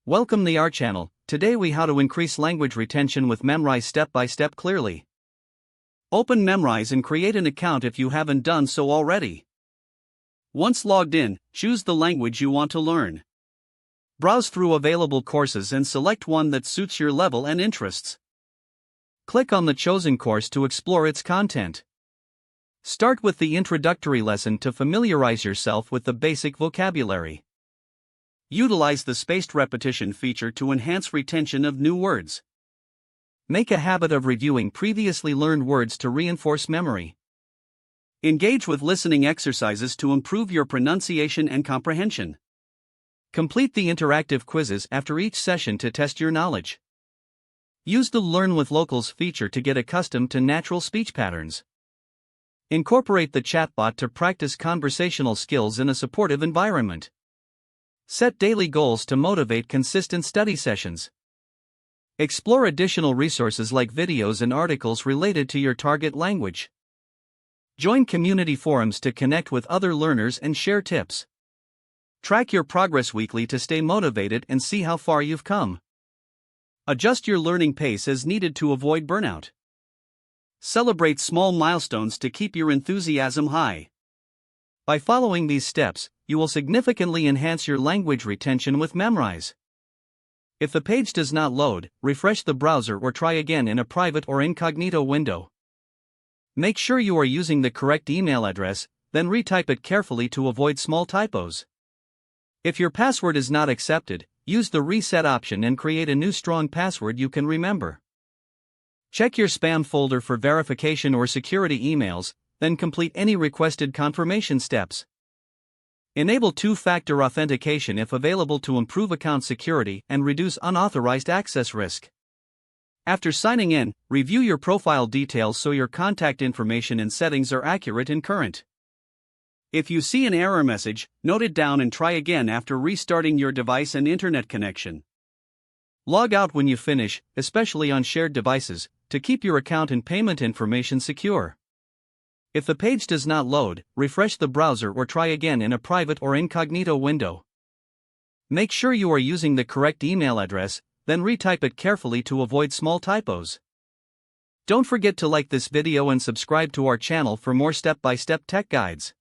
Welcome to our channel. Today we how to increase language retention with Memrise step by step clearly. Open Memrise and create an account if you haven't done so already. Once logged in, choose the language you want to learn. Browse through available courses and select one that suits your level and interests. Click on the chosen course to explore its content. Start with the introductory lesson to familiarize yourself with the basic vocabulary. Utilize the spaced repetition feature to enhance retention of new words. Make a habit of reviewing previously learned words to reinforce memory. Engage with listening exercises to improve your pronunciation and comprehension. Complete the interactive quizzes after each session to test your knowledge. Use the Learn with Locals feature to get accustomed to natural speech patterns. Incorporate the chatbot to practice conversational skills in a supportive environment. Set daily goals to motivate consistent study sessions. Explore additional resources like videos and articles related to your target language. Join community forums to connect with other learners and share tips. Track your progress weekly to stay motivated and see how far you've come. Adjust your learning pace as needed to avoid burnout. Celebrate small milestones to keep your enthusiasm high. By following these steps, you will significantly enhance your language retention with Memrise. If the page does not load, refresh the browser or try again in a private or incognito window. Make sure you are using the correct email address, then retype it carefully to avoid small typos. If your password is not accepted, use the reset option and create a new strong password you can remember. Check your spam folder for verification or security emails, then complete any requested confirmation steps. Enable two-factor authentication if available to improve account security and reduce unauthorized access risk. After signing in, review your profile details so your contact information and settings are accurate and current. If you see an error message, note it down and try again after restarting your device and internet connection. Log out when you finish, especially on shared devices, to keep your account and payment information secure. If the page does not load, refresh the browser or try again in a private or incognito window. Make sure you are using the correct email address, then retype it carefully to avoid small typos. Don't forget to like this video and subscribe to our channel for more step-by-step tech guides.